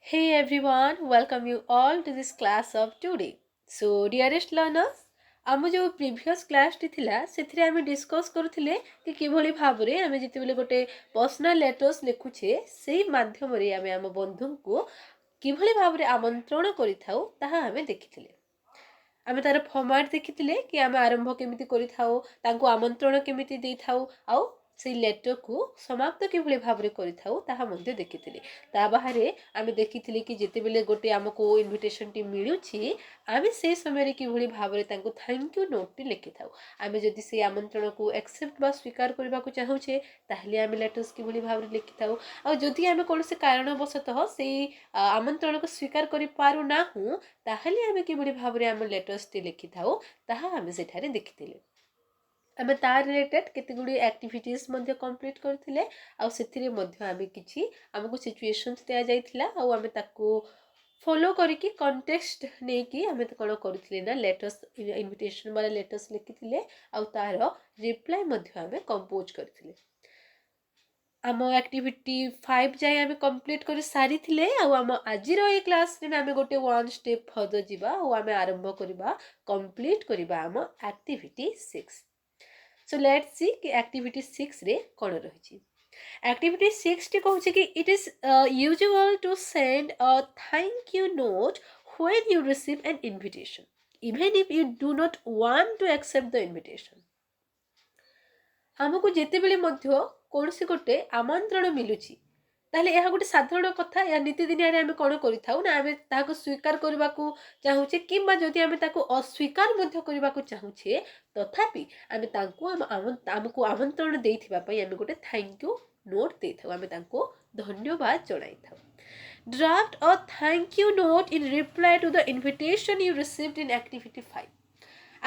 Hey everyone, welcome you all to this class of today. So dearest learners, ଆମ ଯେଉଁ previous କ୍ଲାସ୍ଟି ଥିଲା ସେଥିରେ ଆମେ ଡିସ୍କସ୍ କରୁଥିଲେ କି କିଭଳି ଭାବରେ ଆମେ ଯେତେବେଳେ ଗୋଟେ ପର୍ସନାଲ୍ ଲେଟର୍ସ ଲେଖୁଛେ ସେଇ ମାଧ୍ୟମରେ ଆମେ ଆମ ବନ୍ଧୁଙ୍କୁ କିଭଳି ଭାବରେ ଆମନ୍ତ୍ରଣ କରିଥାଉ ତାହା ଆମେ ଦେଖିଥିଲେ। ଆମେ ତାର ଫର୍ମାଟ୍ ଦେଖିଥିଲେ କି ଆମେ ଆରମ୍ଭ କେମିତି କରିଥାଉ, ତାଙ୍କୁ ଆମନ୍ତ୍ରଣ କେମିତି ଦେଇଥାଉ, ଆଉ ସେଇ ଲେଟରକୁ ସମାପ୍ତ କିଭଳି ଭାବରେ କରିଥାଉ ତାହା ମଧ୍ୟ ଦେଖିଥିଲେ। ତା ବାହାରେ ଆମେ ଦେଖିଥିଲେ କି ଯେତେବେଳେ ଗୋଟେ ଆମକୁ ଇନଭିଟେସନଟି ମିଳୁଛି ଆମେ ସେଇ ସମୟରେ କିଭଳି ଭାବରେ ତାଙ୍କୁ ଥ୍ୟାଙ୍କ ୟୁ ନୋଟଟି ଲେଖିଥାଉ। ଆମେ ଯଦି ସେଇ ଆମନ୍ତ୍ରଣକୁ ଆକ୍ସେପ୍ଟ ବା ସ୍ୱୀକାର କରିବାକୁ ଚାହୁଁଛେ ତାହେଲେ ଆମେ ଲେଟର୍ସ କିଭଳି ଭାବରେ ଲେଖିଥାଉ। ଆଉ ଯଦି ଆମେ କୌଣସି କାରଣବଶତଃ ସେଇ ଆମନ୍ତ୍ରଣକୁ ସ୍ୱୀକାର କରିପାରୁନାହୁଁ ତାହେଲେ ଆମେ କିଭଳି ଭାବରେ ଆମ ଲେଟର୍ସଟି ଲେଖିଥାଉ ତାହା ଆମେ ସେଠାରେ ଦେଖିଥିଲେ। ଆମେ ତା ରିଲେଟେଡ୍ କେତେ ଗୁଡ଼ିଏ ଆକ୍ଟିଭିଟିଜ୍ ମଧ୍ୟ କମ୍ପ୍ଲିଟ୍ କରିଥିଲେ ଆଉ ସେଥିରେ ମଧ୍ୟ ଆମେ କିଛି ଆମକୁ ସିଚୁଏସନ୍ସ ଦିଆଯାଇଥିଲା ଆଉ ଆମେ ତାକୁ ଫଲୋ କରିକି କଣ୍ଟେକ୍ସଟ ନେଇକି ଆମେ କ'ଣ କରୁଥିଲେ ନା ଲେଟର୍ସ ଇନଭିଟେସନ୍ ବାଲା ଲେଟର୍ସ ଲେଖିଥିଲେ ଆଉ ତାର ରିପ୍ଲାଏ ମଧ୍ୟ ଆମେ କମ୍ପୋଜ୍ କରିଥିଲେ। ଆମ ଆକ୍ଟିଭିଟି 5 ଯାଏ ଆମେ କମ୍ପ୍ଲିଟ୍ କରି ସାରିଥିଲେ ଆଉ ଆମ ଆଜିର ଏଇ କ୍ଲାସ୍ରେ ଆମେ ଗୋଟେ 1 ଷ୍ଟେପ୍ ଫର୍ଦର ଯିବା ଆଉ ଆମେ ଆରମ୍ଭ କରିବା କମ୍ପ୍ଲିଟ୍ କରିବା ଆମ ଆକ୍ଟିଭିଟି 6। So let's see कि activity 6 रे कौन रही। activity 6 टी कहूँ कि it is usual to send a thank you note when you receive an invitation even if you do not want to accept the invitation। हमको ଯେତେବେଳେ ମଧ୍ୟ କୌଣସି ଗୋଟେ ଆମନ୍ତ୍ରଣ ମିଳୁଛି ତାହେଲେ ଏହା ଗୋଟେ ସାଧାରଣ କଥା। ଏହା ନୀତିଦିନିଆରେ ଆମେ କ'ଣ କରିଥାଉ ନା ଆମେ ତାହାକୁ ସ୍ୱୀକାର କରିବାକୁ ଚାହୁଁଛେ କିମ୍ବା ଯଦି ଆମେ ତାକୁ ଅସ୍ୱୀକାର ମଧ୍ୟ କରିବାକୁ ଚାହୁଁଛେ ତଥାପି ଆମେ ତାଙ୍କୁ ଆମକୁ ଆମନ୍ତ୍ରଣ ଦେଇଥିବା ପାଇଁ ଆମେ ଗୋଟେ ଥ୍ୟାଙ୍କ ୟୁ ନୋଟ୍ ଦେଇଥାଉ, ଆମେ ତାଙ୍କୁ ଧନ୍ୟବାଦ ଜଣାଇଥାଉ। Draft a thank you note in reply to the invitation you received in activity 5।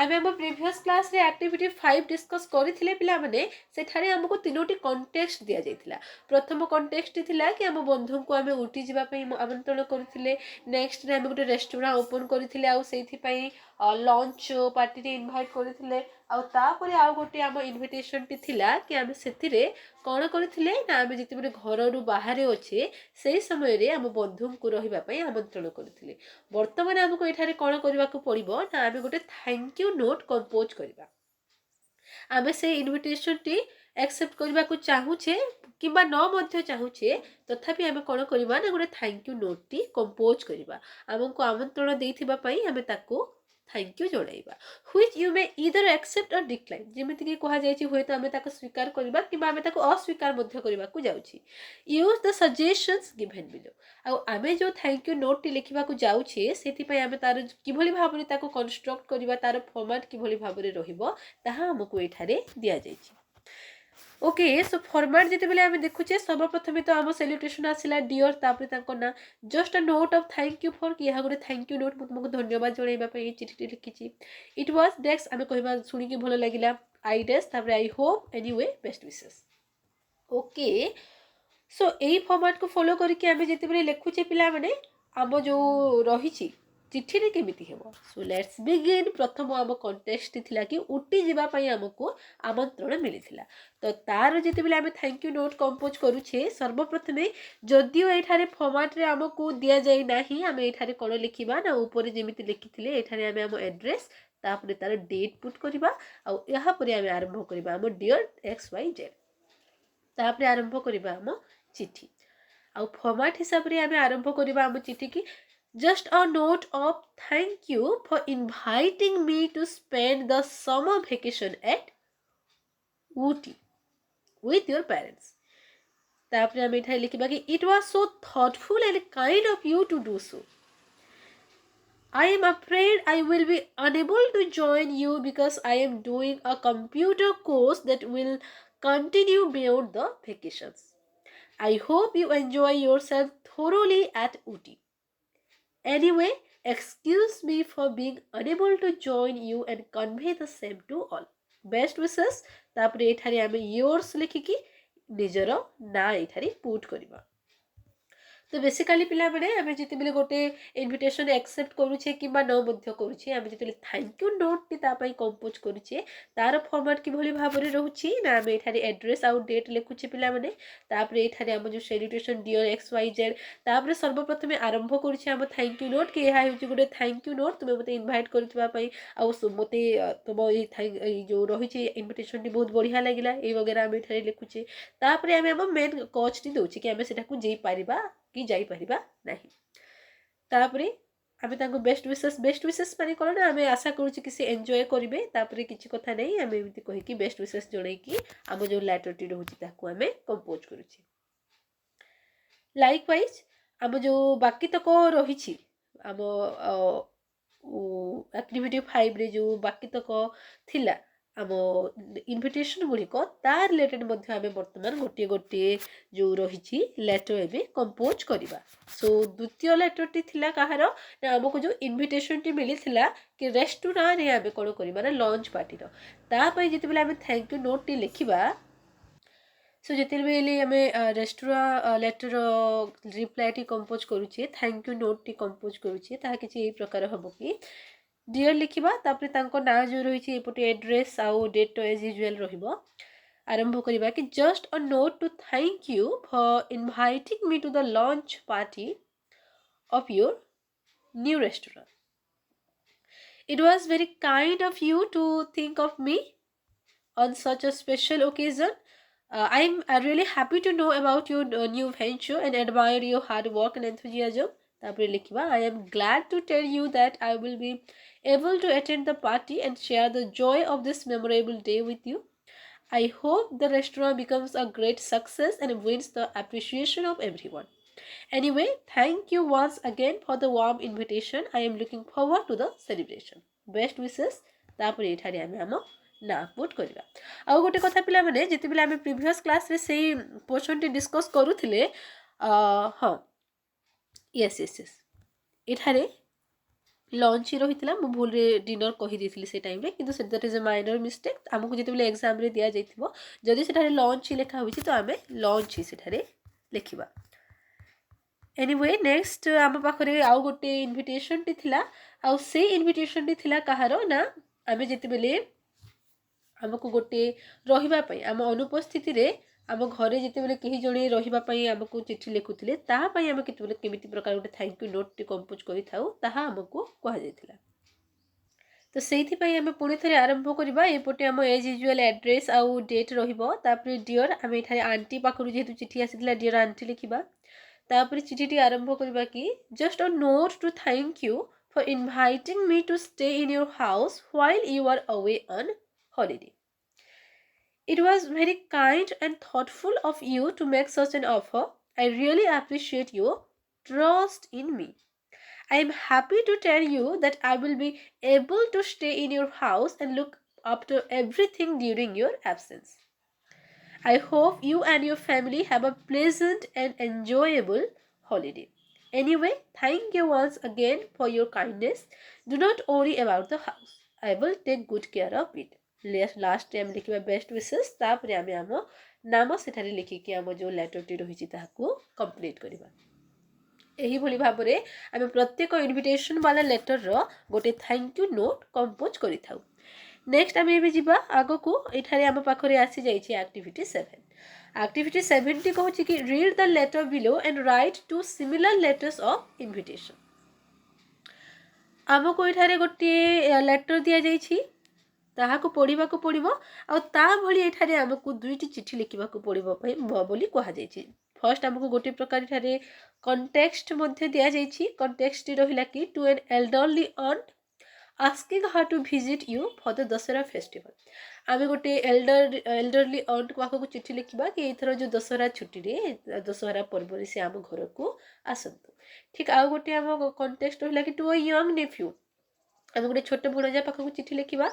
ଆମେ ଆମ ପ୍ରିଭିୟସ୍ କ୍ଲାସ୍ରେ ଆକ୍ଟିଭିଟି 5 ଡିସ୍କସ୍ କରିଥିଲେ ପିଲାମାନେ। ସେଠାରେ ଆମକୁ 3ଟି କଣ୍ଟେକ୍ସଟ ଦିଆଯାଇଥିଲା। ପ୍ରଥମ କଣ୍ଟେକ୍ସଟ ଥିଲା କି ଆମ ବନ୍ଧୁଙ୍କୁ ଆମେ ଉଟି ଯିବା ପାଇଁ ଆମନ୍ତ୍ରଣ କରିଥିଲେ। ନେକ୍ସଟରେ ଆମେ ଗୋଟେ ରେଷ୍ଟୁରାଣ୍ଟ ଓପନ୍ କରିଥିଲେ ଆଉ ସେଇଥିପାଇଁ ଲଞ୍ଚ ପାର୍ଟିରେ ଇନଭାଇଟ୍ କରିଥିଲେ। ଆଉ ତାପରେ ଆଉ ଗୋଟେ ଆମ ଇନଭିଟେସନଟି ଥିଲା କି ଆମେ ସେଥିରେ କ'ଣ କରିଥିଲେ ନା ଆମେ ଯେତେବେଳେ ଘରରୁ ବାହାରେ ଅଛେ ସେଇ ସମୟରେ ଆମ ବନ୍ଧୁଙ୍କୁ ରହିବା ପାଇଁ ଆମନ୍ତ୍ରଣ କରିଥିଲେ। ବର୍ତ୍ତମାନ ଆମକୁ ଏଠାରେ କ'ଣ କରିବାକୁ ପଡ଼ିବ ନା ଆମେ ଗୋଟେ ଥ୍ୟାଙ୍କ ୟୁ ନୋଟ୍ କମ୍ପୋଜ୍ କରିବା। ଆମେ ସେଇ ଇନଭିଟେସନଟି ଆକ୍ସେପ୍ଟ କରିବାକୁ ଚାହୁଁଛେ କିମ୍ବା ନ ମଧ୍ୟ ଚାହୁଁଛେ ତଥାପି ଆମେ କ'ଣ କରିବା ନା ଗୋଟେ ଥ୍ୟାଙ୍କ ୟୁ ନୋଟ୍ଟି କମ୍ପୋଜ୍ କରିବା। ଆମକୁ ଆମନ୍ତ୍ରଣ ଦେଇଥିବା ପାଇଁ ଆମେ ତାକୁ ଥ୍ୟାଙ୍କ ୟୁ ଜଣାଇବା। Which you may either accept or decline. ଯେମିତିକି କୁହାଯାଇଛି ହୁଏତ ଆମେ ତାକୁ ସ୍ୱୀକାର କରିବା କିମ୍ବା ଆମେ ତାକୁ ଅସ୍ୱୀକାର ମଧ୍ୟ କରିବାକୁ ଯାଉଛି। ୟୁଜ୍ ଦ ସଜେସନ୍ସ ଗିଭେନ୍ ବିଲୋ। ଆଉ ଆମେ ଯେଉଁ ଥ୍ୟାଙ୍କ ୟୁ ନୋଟ୍ଟି ଲେଖିବାକୁ ଯାଉଛେ ସେଥିପାଇଁ ଆମେ ତାର କିଭଳି ଭାବରେ ତାକୁ କନଷ୍ଟ୍ରକ୍ଟ କରିବା, ତାର ଫର୍ମାଟ୍ କିଭଳି ଭାବରେ ରହିବ ତାହା ଆମକୁ ଏଠାରେ ଦିଆଯାଇଛି। ओके सो फॉर्मेट जितेबाला आम देखुचे सर्वप्रथमे तो आम सेलिब्रेशन आसला डियर तापर तांको ना just a note of thank you for कि यह गोटे थैंक यू नोट तुमको धन्यवाद जणाइबा पई चिठी लिखिची। इट वाज डेक्स आम कहबा सुनी कि भलो लागिला आई डेस तापर I hope anyway best wishes. Okay so AE format को फॉलो करके आम जितेबाला लिखुचे पिला माने आम जो रहिची चिठी केमिति हेबो। So let's begin. प्रथम आम कंटेक्स्ट थिला कि उटी जिबा पई हमको आमंत्रण मिलिथिला। तो तार जितेबाला आम थैंक यू नोट कंपोज करूछे सर्वप्रथमे जदियो एठारे फॉर्मेट रे हमको दिया जाई नाही आम एठारे कोन लिखिबा ना ऊपर जेमिति लिखिथिले एठारे आम हम एड्रेस तापरे तार डेट पुट करबा आ यहा परे आम आरंभ करबा हम डियर एक्स वाई जेड तापरे आरंभ करबा हम चिठी आ फॉर्मेट हिसाब रे आम आरंभ करबा हम चिठी की just a note of thank you for inviting me to spend the summer vacation at Ooty with your parents। तापरे हम एठारे लिखिबा कि it was so thoughtful and kind of you to do so। I am afraid I will be unable to join you because I am doing a computer course that will continue beyond the vacations। I hope you enjoy yourself thoroughly at Ooty। Anyway, excuse me for being unable to join you and convey the same to all। Best wishes। तापरे एठारे आमे yours लिखिकी निजर ना एठारे put करिबा। तो basically पिला माने आमे जति बेले गोटे इनविटेशन एक्सेप्ट करूछे किबा न मध्य करूछे आमे जति थैंक यू नोट टी ता पई कंपोज करूछे तार फॉर्मेट कि भली भाबरे रहउछि ना आमे एठारे एड्रेस आउ डेट लेखुछे पिला माने तापरे एठारे आम जो celebration dear X Y Z तापरे सर्वप्रथम आरंभ करूछे आम थैंक यू नोट कि एहा हेउछि गोटे थैंक यू नोट तुमे मते इनवाइट करथिबा पई आउ मते तुम ए थैंक जो रहिछि इनविटेशन टी बहुत बढ़िया लागिला ए वगैरह आमे एठारे लेखुछे तापरे आमे हम मेन कोच टी दोछि कि आमे सेटा को जेई परिबा कि जाई परिबा नाही तापरे आमे तांको बेस्ट विशेष माने कोन ना आमे आशा करूछि कि से एन्जॉय करिवे तापरे किछि कथा नै आमे एमिति कहि कि बेस्ट विशेष जणै कि आम जो लेटर टी रहउछि ताको आमे कंपोज करूछि लाइक वाइज आम जो बाकी तक रहिछि आम एक्टिविटी 5 रे जो बाकी तक थिला आम इनविटेशन गुड़िक तार रिलेटेड मध्य आमे वर्तमान गोटे गोटे जो रही लेटर एवं कंपोज करवा सो द्वितीय लेटर टी थिला कहार ना आमको जो इनविटेशन टी मिली थिला कि रेस्टोरेंट रे आमे कोन करबा ना लंच पार्टी रो ता पई जति बेले आमे थैंक यू नोट टी लिखिबा सो जिते बेले आम रेस्टोरेंट लेटर रिप्लाई टी कंपोज करुचे थैंक यू नोट टी कंपोज करुचे ताहा किछि एई प्रकार हबो कि डियर लिखिबा तापरे तांको ना जो रही एपटे एड्रेस आउ डेट एज यूजुअल रहिबो आरंभ करबा कि just a note to thank you for inviting me to the lunch party of your new restaurant it was very kind of you to think of me on such a special occasion. I'm really happy to know about your new venture and admire your hard work and enthusiasm. तापरे लिखिबा I am glad to tell you that I will be able to attend the party and share the joy of this memorable day with you. I hope the restaurant becomes a great success and wins the appreciation of everyone. Anyway, thank you once again for the warm invitation. I am looking forward to the celebration. Best wishes. तापरे एठारे आमे आम ना put करबा आ गोटे कथा पिला माने जति बेले आमे प्रीवियस क्लास रे सेही पोर्शन टी डिस्कस करूथिले हां यस एठारे लंच ही रहितला मु भूल रे डिनर कहि दिथिली से टाइम रे किंतु से that is a minor mistake हमकु जति बेले एग्जाम रे दिया जाइथिबो जदि सेठारे लंच ही लेखा होइछि तो आमे लंच ही सेठारे लेखिबा एनीवे नेक्स्ट आम पाखरे आउ गोटे इनविटेशन टी थिला आउ से इनविटेशन टी थिला कहारो ना आमे जति बेले आमको गोटे रही आम अनुपस्थिति रे आम घरे जिते बेले कहीं जड़े रही आमको चिठी लिखुले तापाई आम केतबेले केमिति प्रकार गोटे थैंक यू नोट टी कंपोज करिथाउ ताहा आमको कहा जायतिला तो सेइथिपाई आम पुणी थे आरंभ करबा एपटे आम एज यूजुअल एड्रेस आउ डेट रहिबो तापरे डियर आम एठारे आंटी पाखरु जेहेतु चिठी आसीथिला डियर आंटी लिखिबा तापरे चिठीटी आरंभ करबा कि just a note to thank you for inviting me to stay in your house while you are away on holiday. It was very kind and thoughtful of you to make such an offer. I really appreciate your trust in me. I am happy to tell you that I will be able to stay in your house and look after everything during your absence. I hope you and your family have a pleasant and enjoyable holiday. Anyway, thank you once again for your kindness. Do not worry about the house. I will take good care of it. Last time लिखा best विशेष तापर आम आम नाम सेठारे लिखिकी आम जो letter T रही complete करवा यही भली भाव में आम प्रत्येक इनविटेशन वाला लेटर रो गोटे थैंक यू नोट कंपोज करि थाउ नेक्स्ट आम एबे जिबा आगो को एठारे आम पाखरे आसी जाइछि एक्टिविटी 7 टी कहूछि कि read the letter below and write two similar letters of invitation आमको एठारे गोटे लेटर दिया जाइछि ताहाको पढ़ा को पड़ो आउली एठारे आमको दुईटी चिठी लिखा पड़ो बोली कहुई फर्स्ट आमको गोटे प्रकार एठारे कंटेक्स्ट मध्य दि जाइछि कंटेक्स्ट रहिला कि to an elderly aunt asking her to visit you for the Dussehra festival आम गोटे एल्डरली ऑन्ट पाखक चिठी लिखा कि एथर जो दशहरा छुट्टी रे दशहरा पर्व से आम घर को आसतु ठीक आउ गोटे आम कंटेक्स्ट रहिला कि टू अ यंग नेफ्यू आम गोटे छोट भणजा पाखक चिठी लिखा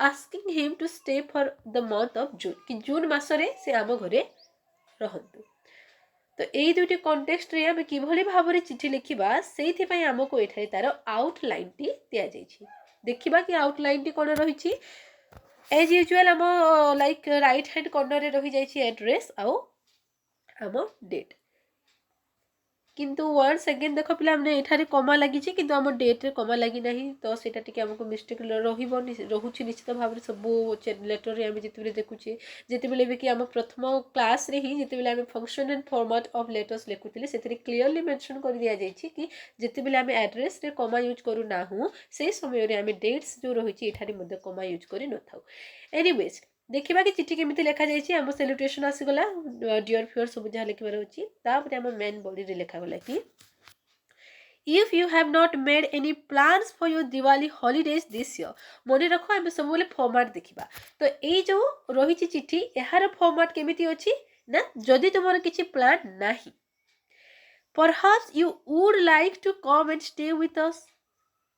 asking him to stay for the month of June कि जून मासरे से आम घरे रहंतु तो यही दुईटी कंटेक्स्ट रे आम किभली भाव में चिठी लिखा से आमको एठारे तार आउटलाइन टी दिया जाइछि देखिबा कि आउटलाइन टी कोन रहिछि एज यूजुअल आम लाइक राइट हैंड कॉर्नर रे रहि जाइछि एड्रेस आउ आम डेट किंतु वन्स अगेन देख पिला हमने एठारे कमा लगी किंतु आम डेट रे कमा लगी नहीं तो सेटा टिके हमको मिस्टेक रोचे निश्चित भाव सब लेटर रे आम जिते देखुचे जिते भी कि आम प्रथम क्लास रे ही जिते आम function and format of letters लिखुले से क्लीयरली मेंशन कर दिया जाइए कि जिते आम एड्रेस रे कमा यूज करू ना से समय रे आम डेट्स जो रही है कमा यूज कर न था एनीवेज देखा कि चिठी केमी लिखा जाइए आम सेलुटेशन आसीगला डियर फ्यूअर सब जहाँ लिखार अच्छी तापर आम मेन बॉडी रे लिखागला कि if you have not made any plans for your Diwali holidays this year मन रख आम सब बेले फॉर्मेट देखा तो ये जो रही चिठी यार फॉर्मेट केमिति अच्छी ना जदि तुम किसी प्लान ना perhaps you would like to come and stay with us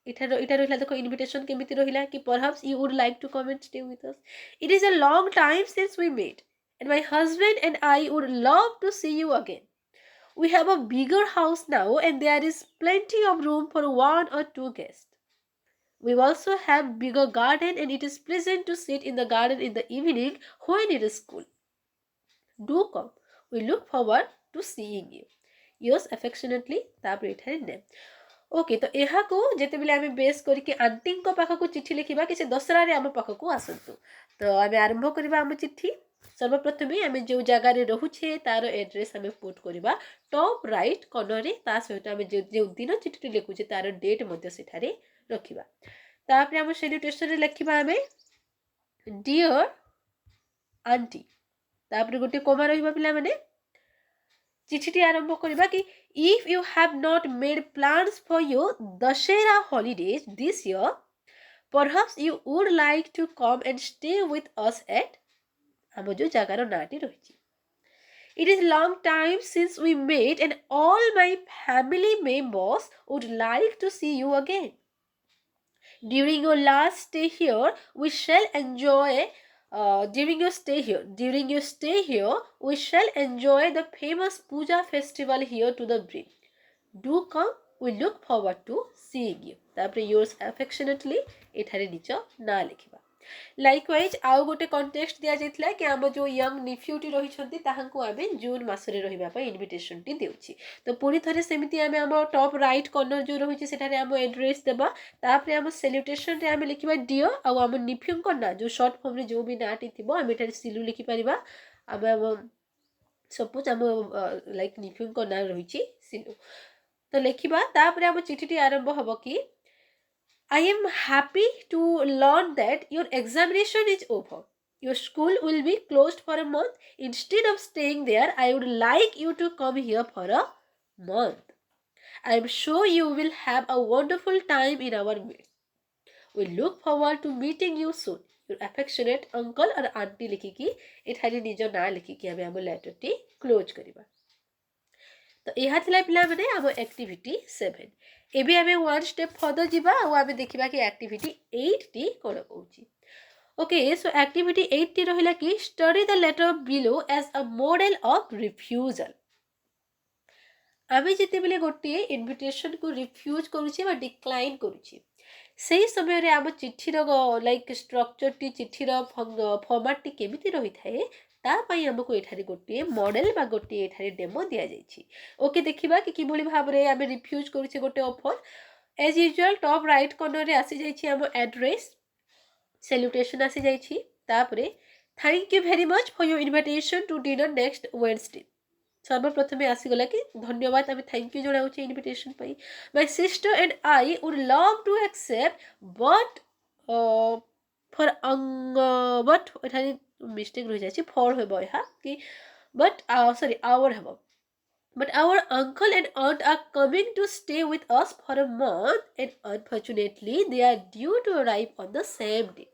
इटा रहा देखो इनविटेशन केमिति रहिला कि perhaps you would like to come and stay with us it is a long time since we met and my husband and I would love to see you again we have a bigger house now and there is plenty of room for 1 or 2 guests. We also have bigger garden and it is pleasant to sit in the garden in the evening when it is cool. Do come. We look forward to seeing you. Yours affectionately, Tabritar name. Okay तो यहाँ को जिते बेले आम base करके aunty पाखक चिठी लिखा कि दशहरा आम पाखक आसतु तो आम आरंभ करवा आम चिठी सर्वप्रथम आम जो जगार रोचे तार एड्रेस आम पुट करवा टॉप राइट कॉर्नर ता सहित आम जो दिन चिठी लिखुचे तार डेट सेठारे रखिबा तापर आम सेल्यूटेशन लिखा आम डियर आंटी तापर गोटे कोमा रहिबा पिला माने चिठी आरंभ करवा कि if you have not made plans for your Dussehra holidays this year perhaps you would like to come and stay with us at आम जो जगार नाटी रही it is long time since we met and all my family members would like to see you again during your last stay here we shall enjoy during your stay here, we shall enjoy the famous Puja festival here to the brim. Do come. We look forward to seeing you. तापरे yours affectionately एठारे निज ना लिखिबा likewise आउ गोटे context दिया जाइतला कि आम जो यंग निफ्यूटी रही छथि ताहांको आमे जून मासरे रहिबा पय इनविटेशन टी देउछि तो पुनी थरे सेमिति आमे आम टॉप राइट कॉर्नर जो रही छै सेठारे आम एड्रेस देबा तापरे आम सेल्यूटेशन रे आमे लिखिबा डियर आ आम निफ्यूंको ना जो शॉर्ट फॉर्म रे जो भी नाटी थिबो आमे एठारे सिलु लिखि परिबा आम सपोज आम लाइक निफ्यूंको ना रही छै सिलु तो लिखिबा तापरे आम चिठीटी आरंभ हबो कि I am happy to learn that your examination is over. Your school will be closed for a month. Instead of staying there, I would like you to come here for a month. I am sure you will have a wonderful time in our midst. We look forward to meeting you soon. Your affectionate uncle or auntie लिखिकी एठारे निज ना लिखिकी आमे आम letter T close करिबा तो यह थिला पिला माने आम एक्टिविटी 7 एबे आमे वन स्टेप फर्दर जिबा आ आमे देखिबा कि एक्टिविटी 8 टी कोन कहूची ओके सो एक्टिविटी 8 टी रहिला कि study the letter below as a model of refusal आमे जेते बेले गोटे इनविटेशन को रिफ्यूज करूची बा डिक्लाइन करूची सही समय रे आम चिठीर लाइक स्ट्रक्चर टी चिठीर फॉर्मेट टी केमिति रही थाए तापाई आमको एठारे गोटे मॉडल बा गोटे एठारे डेमो दिया जाइछि ओके देखिबा कि किभली भाव रे आमे रिफ्यूज करूचे गोटे offer as usual top right corner रे आसी जाइछि आम एड्रेस सैल्यूटेशन आसी जाइछि तापरे thank you very much for your invitation to dinner next Wednesday सर्वप्रथम आसीगला कि धन्यवाद आम थैंक यू जनाऊे इनविटेशन पाई my sister and I would love to accept but for but एठारे मिस्टेक रही जाए फॉर हेबो यहाँ कि बट सॉरी आवर हेबो but our uncle and aunt are coming to stay with us for a month and unfortunately they are due to arrive on the same day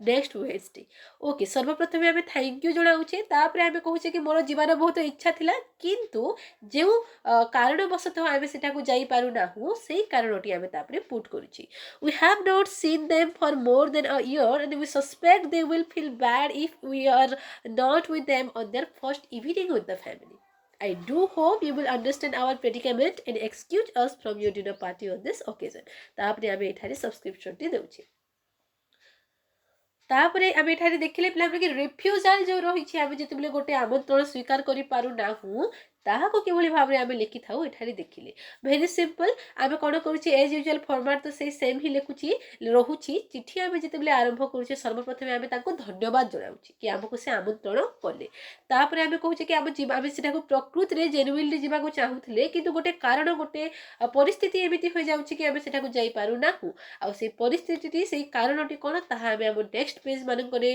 next Wednesday okay सर्वप्रथम आम thank you जनाऊे तापर आम कहूचे कि मोर जीवार बहुत इच्छा थिला किंतु जो कारणवशतः आम सेटा को जाई पारु नाहु सेही कारणटी आम तापरे पुट करूची we have not seen them for more than a year and we suspect they will feel bad if we are not with them on their first evening with the family I do hope you will understand our predicament and excuse us from your dinner party on this occasion. तापरे आम एठारे subscription T देउची तापरे आम एठारे देखिले पिला कि रिफ्यूजाल जो रही आम जिते गोटे आमंत्रण स्वीकार करि पारु नाहु ତାହାକୁ କିଭଳି ଭାବରେ ଆମେ ଲେଖିଥାଉ ଏଠାରେ ଦେଖିଲେ ଭେରି ସିମ୍ପଲ୍। ଆମେ କ'ଣ କରୁଛେ ଏଜ୍ ୟୁଜୁଆଲ୍ ଫର୍ମାଟ୍ ତ ସେଇ ସେମ୍ ହିଁ ରହୁଛି। ଚିଠି ଆମେ ଯେତେବେଳେ ଆରମ୍ଭ କରୁଛେ ସର୍ବପ୍ରଥମେ ଆମେ ତାଙ୍କୁ ଧନ୍ୟବାଦ ଜଣାଉଛେ କି ଆମକୁ ସେ ଆମନ୍ତ୍ରଣ କଲେ। ତାପରେ ଆମେ କହୁଛେ କି ଆମେ ସେଟାକୁ ପ୍ରକୃତିରେ ଜେନୁଇନଲି ଯିବାକୁ ଚାହୁଁଥିଲେ କିନ୍ତୁ ଗୋଟେ କାରଣ ଗୋଟେ ପରିସ୍ଥିତି ଏମିତି ହୋଇଯାଉଛି କି ଆମେ ସେଠାକୁ ଯାଇପାରୁନାହୁଁ। ଆଉ ସେଇ ପରିସ୍ଥିତିଟି ସେଇ କାରଣଟି କ'ଣ ତାହା ଆମେ ଆମ ନେକ୍ସଟ ପେଜ୍ ମାନଙ୍କରେ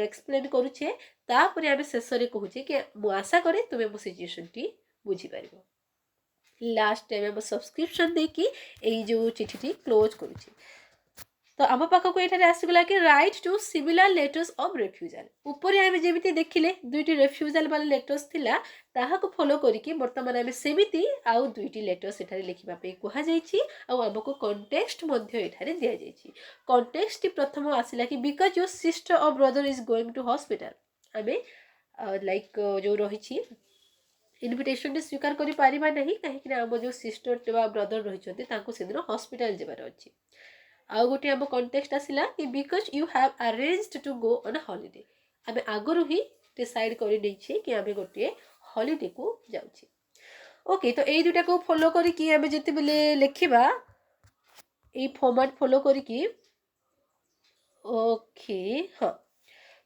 ଏକ୍ସପ୍ଲେନ୍ କରୁଛେ। ତାପରେ ଆମେ ଶେଷରେ କହୁଛେ କି ମୁଁ ଆଶା କରେ ତୁମେ ମୋ ସିଚୁଏସନଟି ବୁଝିପାରିବ। ଲାଷ୍ଟ ଟାଇମ୍ ଆମ ସବସ୍କ୍ରିପ୍ସନ୍ ଦେଇକି ଏଇ ଯେଉଁ ଚିଠିଟି କ୍ଲୋଜ୍ କରୁଛି। ତ ଆମ ପାଖକୁ ଏଠାରେ ଆସିଗଲା କି write to similar letters of refusal. ଉପରେ ଆମେ ଯେମିତି ଦେଖିଲେ ଦୁଇଟି ରେଫ୍ୟୁଜାଲ୍ ବାଲା ଲେଟର୍ସ ଥିଲା, ତାହାକୁ ଫଲୋ କରିକି ବର୍ତ୍ତମାନ ଆମେ ସେମିତି ଆଉ ଦୁଇଟି ଲେଟର୍ସ ଏଠାରେ ଲେଖିବା ପାଇଁ କୁହାଯାଇଛି। ଆଉ ଆମକୁ କଣ୍ଟେକ୍ସଟ ମଧ୍ୟ ଏଠାରେ ଦିଆଯାଇଛି। କଣ୍ଟେକ୍ସଟି ପ୍ରଥମ ଆସିଲା କି because your sister or brother is going to hospital. ଆମେ ଲାଇକ୍ ଯେଉଁ ରହିଛି ଇନଭିଟେସନଟି ସ୍ୱୀକାର କରିପାରିବା ନାହିଁ କାହିଁକିନା ଆମ ଯେଉଁ ସିଷ୍ଟର ବା ବ୍ରଦର ରହିଛନ୍ତି ତାଙ୍କୁ ସେଦିନ ହସ୍ପିଟାଲ ଯିବାର ଅଛି। ଆଉ ଗୋଟେ ଆମ କଣ୍ଟେକ୍ସଟ ଆସିଲା କି because you have arranged to go on a holiday. ଆମେ ଆଗରୁ ହିଁ ଡିସାଇଡ୍ କରିନେଇଛେ କି ଆମେ ଗୋଟିଏ ହଲିଡେକୁ ଯାଉଛେ। ଓକେ, ତ ଏଇ ଦୁଇଟାକୁ ଫଲୋ କରିକି ଆମେ ଯେତେବେଳେ ଲେଖିବା ଏଇ ଫର୍ମାଟ୍ ଫଲୋ କରିକି ଓକେ ହଁ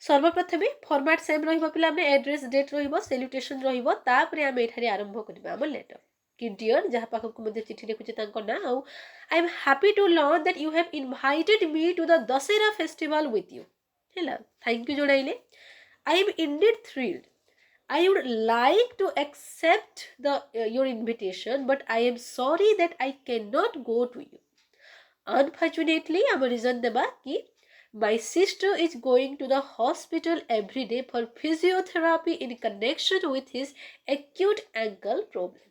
ସର୍ବପ୍ରଥମେ ଫର୍ମାଟ୍ ସେମ୍ ରହିବ ପିଲାମାନେ ଆଡ୍ରେସ୍ ଡେଟ୍ ରହିବ ସେଲ୍ୟୁଟେସନ୍ ରହିବ। ତାପରେ ଆମେ ଏଠାରେ ଆରମ୍ଭ କରିବା ଆମ ଲେଟର୍ କି ଡିଅର୍ ଯାହା ପାଖକୁ ମଧ୍ୟ ଚିଠି ଲେଖୁଛେ ତାଙ୍କ ନାଁ। ଆଉ I am happy to learn that you have invited me to the Dussehra festival with you. ହେଲା, ଥ୍ୟାଙ୍କ ୟୁ ଜଣାଇଲେ। I am indeed thrilled. I would like to accept your invitation, but I am sorry that I cannot go to you. Unfortunately, our reason deba ki my sister is going to the hospital every day for physiotherapy in connection with his acute ankle problem.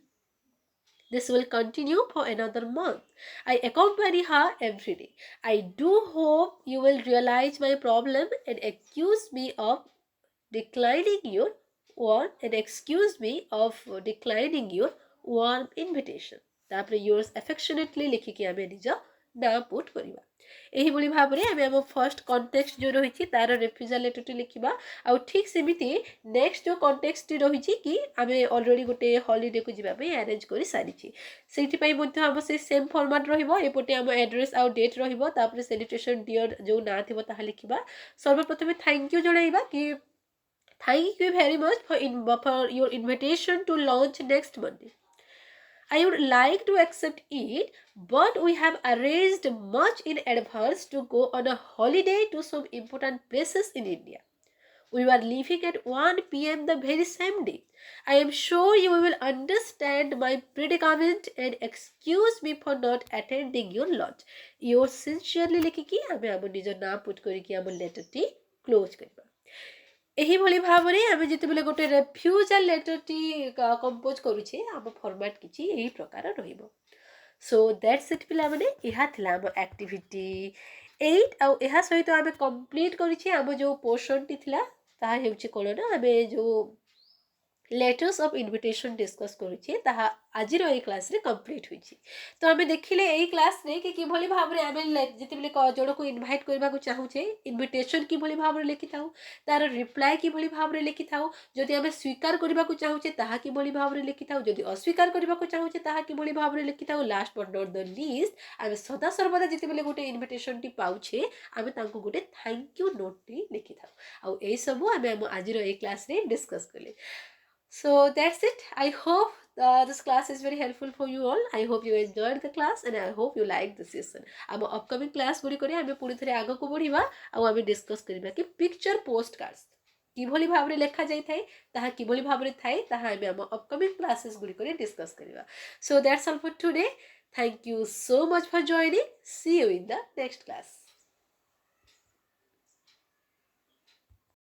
This will continue for another month. I accompany her every day. I do hope you will realize my problem and excuse me of declining your warm invitation. तापर yours affectionately लिखिकी आमे निज ना put करिबा। एहिभଳି ଭାବରେ ଆମେ ଆମ first context ଯେଉଁ ରହିଛି ତାର ରେଫ୍ୟୁଜାଲ ଲେଟରଟି ଲେଖିବା। ଆଉ ଠିକ୍ ସେମିତି ନେକ୍ସଟ ଯେଉଁ କଣ୍ଟେକ୍ସଟଟି ରହିଛି କି ଆମେ ଅଲରେଡ଼ି ଗୋଟେ ହଲିଡେକୁ ଯିବା ପାଇଁ ଆରେଞ୍ଜ କରି ସାରିଛି, ସେଇଥିପାଇଁ ମଧ୍ୟ ଆମ ସେଇ ସେମ୍ ଫର୍ମାଟ୍ ରହିବ। ଏପଟେ ଆମ ଆଡ୍ରେସ୍ ଆଉ ଡେଟ୍ ରହିବ। ତାପରେ ସେଲିବ୍ରେସନ୍ ଡିଅର୍ ଯେଉଁ ନାଁ ଥିବ ତାହା ଲେଖିବା। ସର୍ବପ୍ରଥମେ ଥ୍ୟାଙ୍କ ୟୁ ଜଣାଇବା କି thank you very much for your invitation to launch next Monday. I would like to accept it, but we have arranged much in advance to go on a holiday to some important places in India. We were leaving at 1 p.m. the very same day. I am sure you will understand my predicament and excuse me for not attending your lunch. Yours sincerely लिखिकी आमे आम निज ना put करिकी आम लेटरटी close करबा। एहिभଳି ଭାବରେ ଆମେ ଯେତେବେଳେ ଗୋଟେ ରେଫ୍ୟୁଜାଲ ଲେଟରଟି କମ୍ପୋଜ କରୁଛେ ଆମ ଫର୍ମାଟ୍ କିଛି ଏହି ପ୍ରକାର ରହିବ। ସୋ ଦ୍ୟାଟ୍ସ ଇଟ୍ ପିଲାମାନେ, ଏହା ଥିଲା ଆମ ଆକ୍ଟିଭିଟି 8। ଆଉ ଏହା ସହିତ ଆମେ କମ୍ପ୍ଲିଟ୍ କରିଛେ ଆମ ଯେଉଁ ପୋର୍ସନଟି ଥିଲା ତାହା ହେଉଛି କ'ଣ ନା ଆମେ ଯେଉଁ ଲେଟର୍ସ ଅଫ୍ ଇନଭିଟେସନ୍ ଡିସ୍କସ୍ କରୁଛେ ତାହା ଆଜିର ଏଇ କ୍ଲାସ୍ରେ କମ୍ପ୍ଲିଟ୍ ହୋଇଛି। ତ ଆମେ ଦେଖିଲେ ଏଇ କ୍ଲାସ୍ରେ କି କିଭଳି ଭାବରେ ଆମେ ଯେତେବେଳେ ଜଣକୁ ଇନଭାଇଟ୍ କରିବାକୁ ଚାହୁଁଛେ ଇନଭିଟେସନ୍ କିଭଳି ଭାବରେ ଲେଖିଥାଉ, ତାର ରିପ୍ଲାଏ କିଭଳି ଭାବରେ ଲେଖିଥାଉ, ଯଦି ଆମେ ସ୍ୱୀକାର କରିବାକୁ ଚାହୁଁଛେ ତାହା କିଭଳି ଭାବରେ ଲେଖିଥାଉ, ଯଦି ଅସ୍ୱୀକାର କରିବାକୁ ଚାହୁଁଛେ ତାହା କିଭଳି ଭାବରେ ଲେଖିଥାଉ। Last but not the least ଆମେ ସଦାସର୍ବଦା ଯେତେବେଳେ ଗୋଟେ ଇନଭିଟେସନ୍ଟି ପାଉଛେ ଆମେ ତାଙ୍କୁ ଗୋଟେ ଥ୍ୟାଙ୍କ ୟୁ ନୋଟ୍ଟି ଲେଖିଥାଉ। ଆଉ ଏଇସବୁ ଆମେ ଆମ ଆଜିର ଏଇ କ୍ଲାସ୍ରେ ଡିସ୍କସ୍ କଲେ। So that's it. I hope this class is very helpful for you all. I hope you enjoyed the class and I hope you liked the session. ଆମ upcoming class ଗୁଡ଼ିକରେ ଆମେ ପୁଣି ଥରେ ଆଗକୁ ବଢ଼ିବା ଆଉ ଆମେ ଡିସ୍କସ୍ କରିବା କି ପିକ୍ଚର ପୋଷ୍ଟ କାର୍ଡସ୍ କିଭଳି ଭାବରେ ଲେଖାଯାଇଥାଏ, ତାହା କିଭଳି ଭାବରେ ଥାଏ, ତାହା ଆମେ ଆମ upcoming classes ଗୁଡ଼ିକରେ ଡିସ୍କସ୍ କରିବା। So that's all for today. Thank you so much for joining. See you in the next class.